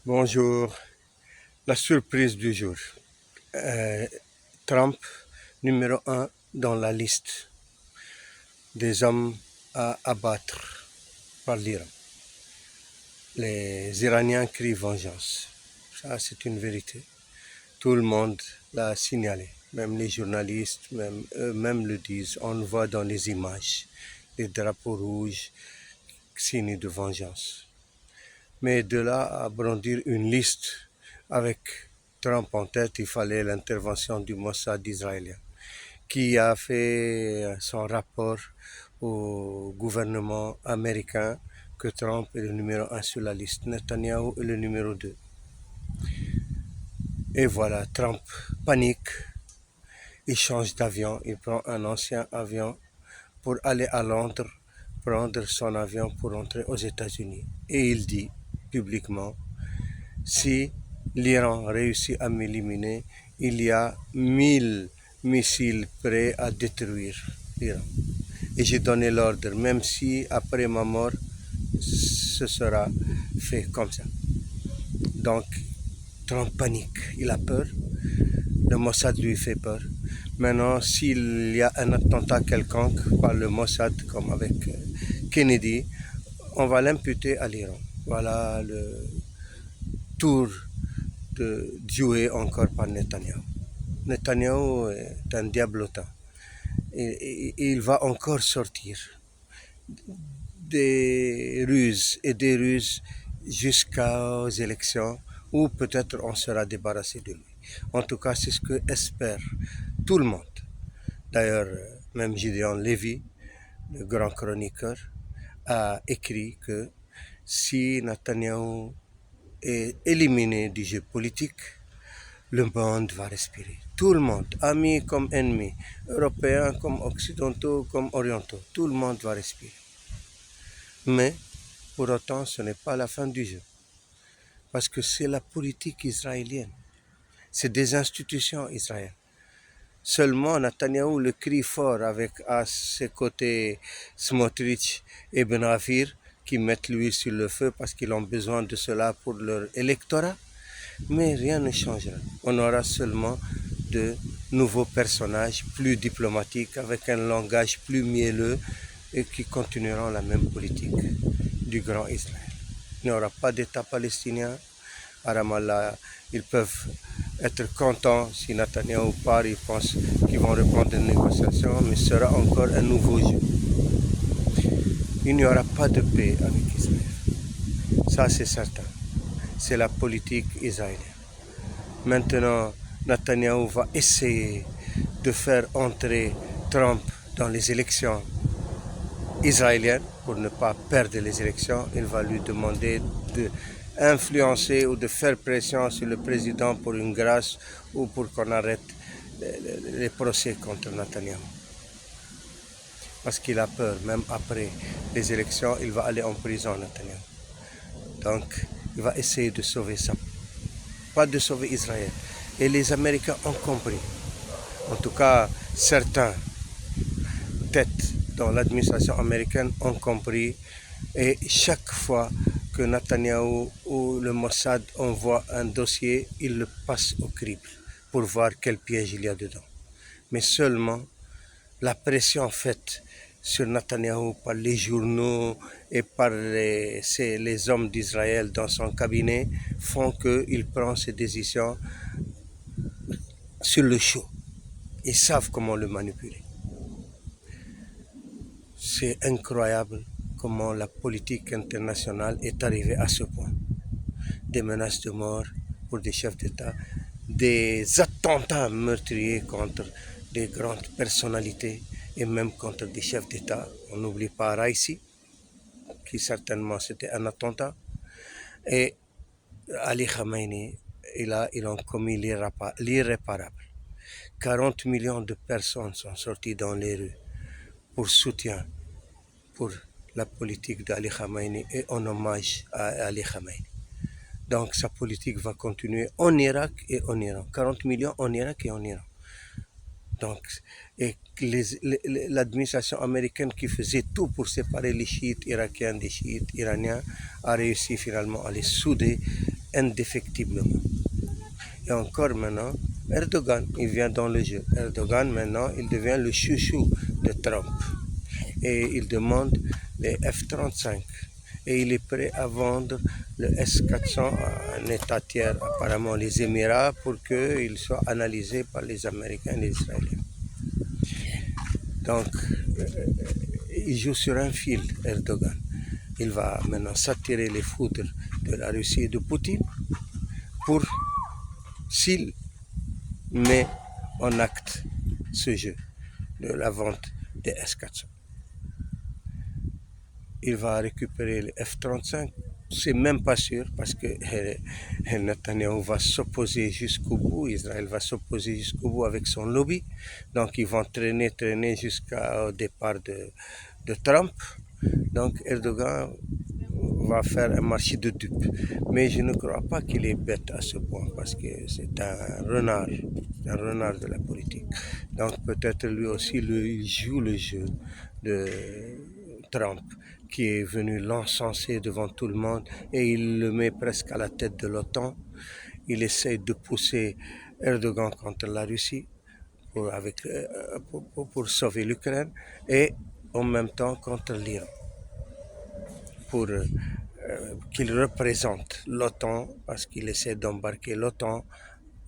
Bonjour, la surprise du jour. Euh, Trump, numéro un dans la liste des hommes à abattre par l'Iran. Les Iraniens crient vengeance. Ça, c'est une vérité. Tout le monde l'a signalé. Même les journalistes, même eux-mêmes le disent. On le voit dans les images. Les drapeaux rouges, signes de vengeance. Mais de là à brandir une liste avec Trump en tête, il fallait l'intervention du Mossad israélien, qui a fait son rapport au gouvernement américain que Trump est le numéro un sur la liste, Netanyahu est le numéro 2. Et voilà, Trump panique, il change d'avion, il prend un ancien avion pour aller à Londres, prendre son avion pour rentrer aux États-Unis. Et il dit publiquement, si l'Iran réussit à m'éliminer, il y a 1000 missiles prêts à détruire l'Iran. Et j'ai donné l'ordre, même si après ma mort, ce sera fait comme ça. Donc, Trump panique, il a peur, le Mossad lui fait peur. Maintenant, s'il y a un attentat quelconque par le Mossad, comme avec Kennedy, on va l'imputer à l'Iran. Voilà le tour de jouer encore par Netanyahou. Netanyahou est un diablotin. Et il va encore sortir des ruses et des ruses jusqu'aux élections où peut-être on sera débarrassé de lui. En tout cas, c'est ce que espère tout le monde. D'ailleurs, même Gideon Levy, le grand chroniqueur, a écrit que si Netanyahou est éliminé du jeu politique, le monde va respirer. Tout le monde, amis comme ennemis, européens comme occidentaux comme orientaux, tout le monde va respirer. Mais pour autant, ce n'est pas la fin du jeu. Parce que c'est la politique israélienne. C'est des institutions israéliennes. Seulement, Netanyahou le crie fort avec à ses côtés Smotrich et Ben Gvir qui mettent l'huile sur le feu parce qu'ils ont besoin de cela pour leur électorat. Mais rien ne changera. On aura seulement de nouveaux personnages plus diplomatiques avec un langage plus mielleux et qui continueront la même politique du grand Israël. Il n'y aura pas d'État palestinien. À Ramallah, ils peuvent être contents si Netanyahou part, ils pensent qu'ils vont reprendre les négociations, mais ce sera encore un nouveau jeu. Il n'y aura pas de paix avec Israël. Ça, c'est certain. C'est la politique israélienne. Maintenant, Netanyahou va essayer de faire entrer Trump dans les élections israéliennes pour ne pas perdre les élections. Il va lui demander d'influencer ou de faire pression sur le président pour une grâce ou pour qu'on arrête les procès contre Netanyahou. Parce qu'il a peur, même après les élections, il va aller en prison, Netanyahou. Donc, il va essayer de sauver ça. Pas de sauver Israël. Et les Américains ont compris. En tout cas, certains têtes dans l'administration américaine ont compris. Et chaque fois que Netanyahou ou le Mossad envoie un dossier, ils le passent au crible pour voir quel piège il y a dedans. Mais seulement la pression faite sur Netanyahou par les journaux et par les hommes d'Israël dans son cabinet font qu'il prend ses décisions sur le chaud. Ils savent comment le manipuler. C'est incroyable comment la politique internationale est arrivée à ce point. Des menaces de mort pour des chefs d'État, des attentats meurtriers contre des grandes personnalités et même contre des chefs d'État. On n'oublie pas Raisi, qui certainement c'était un attentat, et Ali Khamenei, ils ont commis l'irréparable. 40 millions de personnes sont sorties dans les rues pour soutien pour la politique d'Ali Khamenei et en hommage à Ali Khamenei. Donc sa politique va continuer en Irak et en Iran. 40 millions en Irak et en Iran. Donc, et l'administration américaine qui faisait tout pour séparer les chiites irakiens des chiites iraniens a réussi finalement à les souder indéfectiblement. Et encore maintenant, Erdogan, il vient dans le jeu. Erdogan, maintenant, il devient le chouchou de Trump. Et il demande les F-35. Et il est prêt à vendre le S-400 à un État tiers, apparemment les Émirats, pour qu'il soit analysé par les Américains et les Israéliens. Donc, il joue sur un fil, Erdogan. Il va maintenant s'attirer les foudres de la Russie et de Poutine pour, s'il met en acte ce jeu de la vente des S-400. Il va récupérer les F-35. C'est même pas sûr parce que Netanyahu va s'opposer jusqu'au bout, Israël va s'opposer jusqu'au bout avec son lobby. Donc ils vont traîner jusqu'au départ de Trump. Donc Erdogan va faire un marché de dupes. Mais je ne crois pas qu'il est bête à ce point parce que c'est un renard de la politique. Donc peut-être lui aussi il joue le jeu de Trump qui est venu l'encenser devant tout le monde et il le met presque à la tête de l'OTAN. Il essaie de pousser Erdogan contre la Russie pour sauver l'Ukraine et en même temps contre l'Iran pour qu'il représente l'OTAN parce qu'il essaie d'embarquer l'OTAN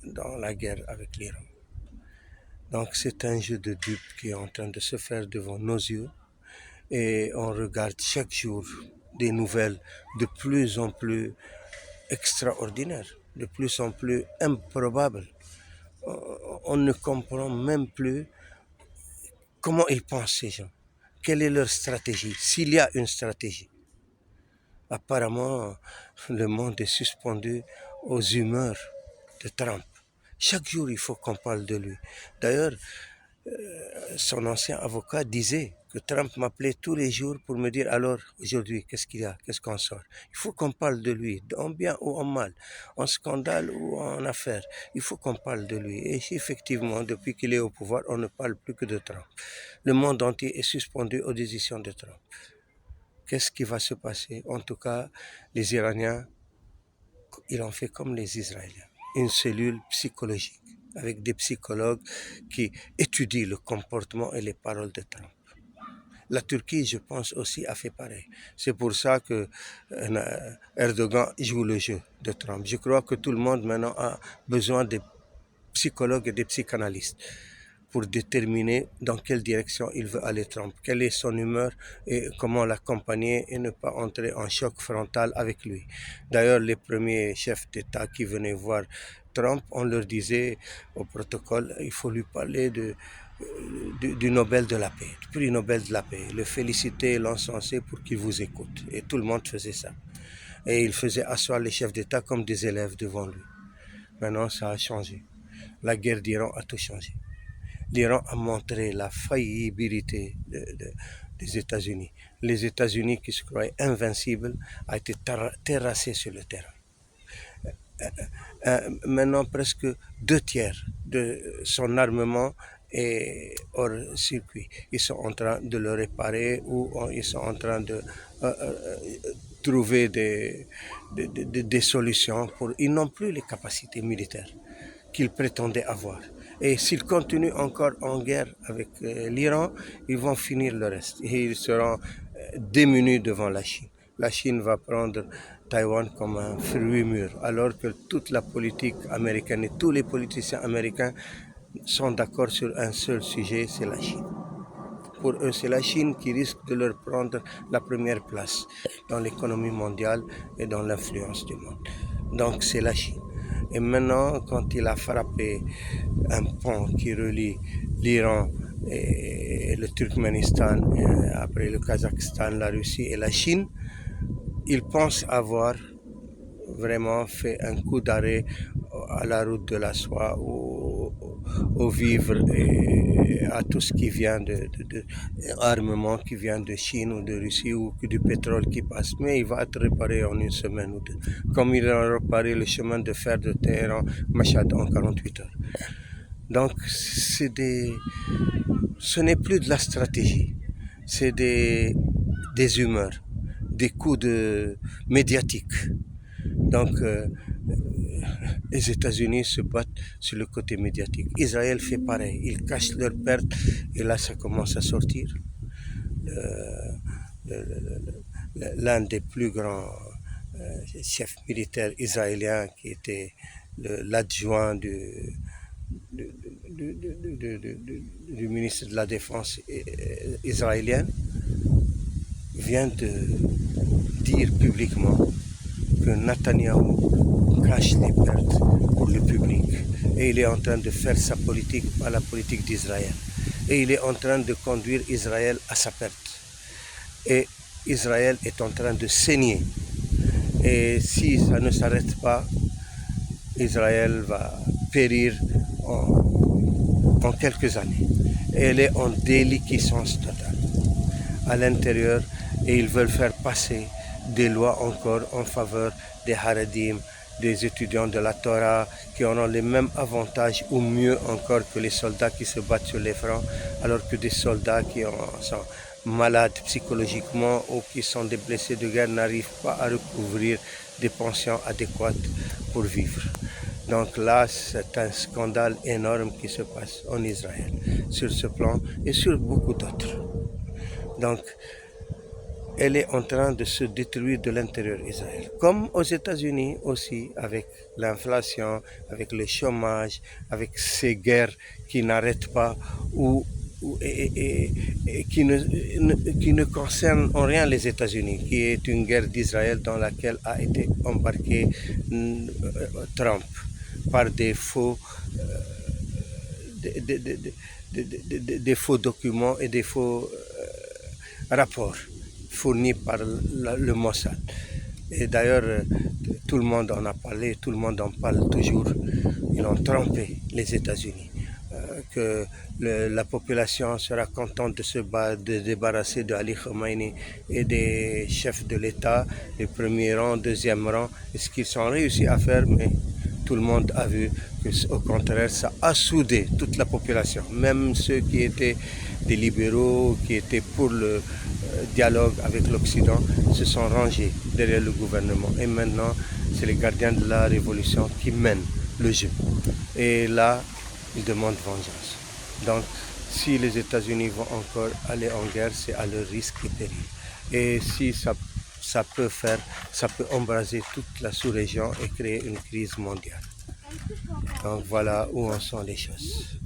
dans la guerre avec l'Iran. Donc c'est un jeu de dupes qui est en train de se faire devant nos yeux et on regarde chaque jour des nouvelles de plus en plus extraordinaires, de plus en plus improbables. On ne comprend même plus comment ils pensent ces gens, quelle est leur stratégie, s'il y a une stratégie. Apparemment, le monde est suspendu aux humeurs de Trump. Chaque jour, il faut qu'on parle de lui. D'ailleurs, son ancien avocat disait que Trump m'appelait tous les jours pour me dire alors aujourd'hui qu'est-ce qu'il y a, qu'est-ce qu'on sort. Il faut qu'on parle de lui, en bien ou en mal, en scandale ou en affaire. Il faut qu'on parle de lui. Et effectivement, depuis qu'il est au pouvoir, on ne parle plus que de Trump. Le monde entier est suspendu aux décisions de Trump. Qu'est-ce qui va se passer? En tout cas, les Iraniens, ils ont fait comme les Israéliens, une cellule psychologique avec des psychologues qui étudient le comportement et les paroles de Trump. La Turquie, je pense aussi, a fait pareil. C'est pour ça que Erdogan joue le jeu de Trump. Je crois que tout le monde maintenant a besoin des psychologues et des psychanalystes pour déterminer dans quelle direction il veut aller Trump, quelle est son humeur et comment l'accompagner et ne pas entrer en choc frontal avec lui. D'ailleurs, les premiers chefs d'État qui venaient voir Trump, on leur disait au protocole, il faut lui parler du Nobel de la paix, du prix Nobel de la paix, le féliciter, l'encenser pour qu'il vous écoute. Et tout le monde faisait ça. Et il faisait asseoir les chefs d'État comme des élèves devant lui. Maintenant, ça a changé. La guerre d'Iran a tout changé. L'Iran a montré la faillibilité des États-Unis. Les États-Unis, qui se croyaient invincibles, ont été terrassés sur le terrain. Maintenant, presque 2 tiers de son armement est hors circuit. Ils sont en train de le réparer ou ils sont en train de trouver des solutions. Ils n'ont plus les capacités militaires qu'ils prétendaient avoir. Et s'ils continuent encore en guerre avec l'Iran, ils vont finir le reste. Et ils seront démunis devant la Chine. La Chine va prendre Taïwan comme un fruit mûr, alors que toute la politique américaine et tous les politiciens américains sont d'accord sur un seul sujet, c'est la Chine. Pour eux, c'est la Chine qui risque de leur prendre la première place dans l'économie mondiale et dans l'influence du monde. Donc c'est la Chine. Et maintenant, quand il a frappé un pont qui relie l'Iran et le Turkménistan, et après le Kazakhstan, la Russie et la Chine, il pense avoir vraiment fait un coup d'arrêt à la route de la soie, aux vivres et à tout ce qui vient de armement qui vient de Chine ou de Russie ou du pétrole qui passe. Mais il va être réparé en une semaine ou deux, comme il a réparé le chemin de fer de Téhéran Machhad en 48 heures. Donc ce n'est plus de la stratégie, c'est des humeurs, des coups médiatiques. Donc les États-Unis se battent sur le côté médiatique. Israël fait pareil, ils cachent leurs pertes et là ça commence à sortir. L'un des plus grands chefs militaires israéliens qui était l'adjoint du, du ministre de la Défense israélien vient de dire publiquement que Netanyahou cache les pertes pour le public et il est en train de faire sa politique, pas la politique d'Israël. Et il est en train de conduire Israël à sa perte. Et Israël est en train de saigner. Et si ça ne s'arrête pas, Israël va périr en quelques années. Et elle est en déliquescence totale à l'intérieur et ils veulent faire passer des lois encore en faveur des Haradim, des étudiants de la Torah qui auront les mêmes avantages ou mieux encore que les soldats qui se battent sur les fronts, alors que des soldats qui sont malades psychologiquement ou qui sont des blessés de guerre n'arrivent pas à recouvrir des pensions adéquates pour vivre. Donc là, c'est un scandale énorme qui se passe en Israël sur ce plan et sur beaucoup d'autres. Donc, elle est en train de se détruire de l'intérieur d'Israël. Comme aux États-Unis aussi, avec l'inflation, avec le chômage, avec ces guerres qui n'arrêtent pas et qui ne concernent en rien les États-Unis, qui est une guerre d'Israël dans laquelle a été embarqué Trump par des faux, des faux documents et des faux rapports fournis par le Mossad. Et d'ailleurs, tout le monde en a parlé, tout le monde en parle toujours. Ils ont trompé les États-Unis. Que la population sera contente de se débarrasser de Ali Khamenei et des chefs de l'État, les premiers rangs, deuxième rang, et ce qu'ils ont réussi à faire, mais tout le monde a vu qu'au contraire, ça a soudé toute la population, même ceux qui étaient des libéraux, qui étaient pour le dialogue avec l'Occident, se sont rangés derrière le gouvernement. Et maintenant, c'est les gardiens de la révolution qui mènent le jeu. Et là, ils demandent vengeance. Donc, si les États-Unis vont encore aller en guerre, c'est à leur risque et péril. Et si ça peut embraser toute la sous-région et créer une crise mondiale. Donc voilà où en sont les choses.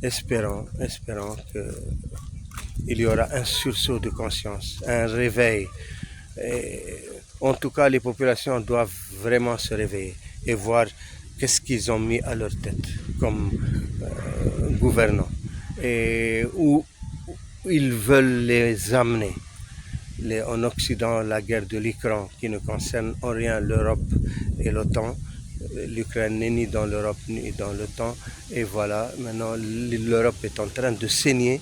Espérons qu'il y aura un sursaut de conscience, un réveil. Et en tout cas, les populations doivent vraiment se réveiller et voir qu'est-ce qu'ils ont mis à leur tête comme gouvernants et où ils veulent les amener. En Occident, la guerre de l'Ukraine qui ne concerne en rien l'Europe et l'OTAN. L'Ukraine n'est ni dans l'Europe ni dans l'OTAN. Et voilà, maintenant l'Europe est en train de saigner,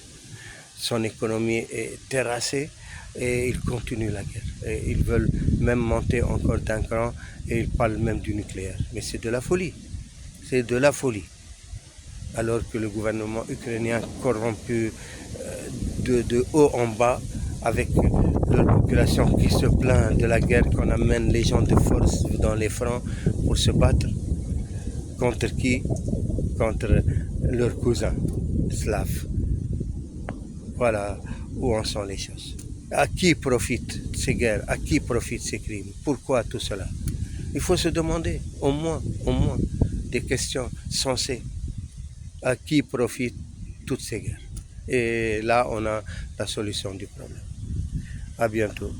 son économie est terrassée et ils continuent la guerre. Et ils veulent même monter encore d'un cran et ils parlent même du nucléaire. Mais c'est de la folie, c'est de la folie. Alors que le gouvernement ukrainien corrompu de haut en bas, avec leur population qui se plaint de la guerre qu'on amène les gens de force dans les fronts pour se battre. Contre qui? Contre leurs cousins slaves. Voilà où en sont les choses. À qui profitent ces guerres? À qui profitent ces crimes? Pourquoi tout cela? Il faut se demander au moins des questions sensées. À qui profitent toutes ces guerres? Et là, on a la solution du problème. À bientôt.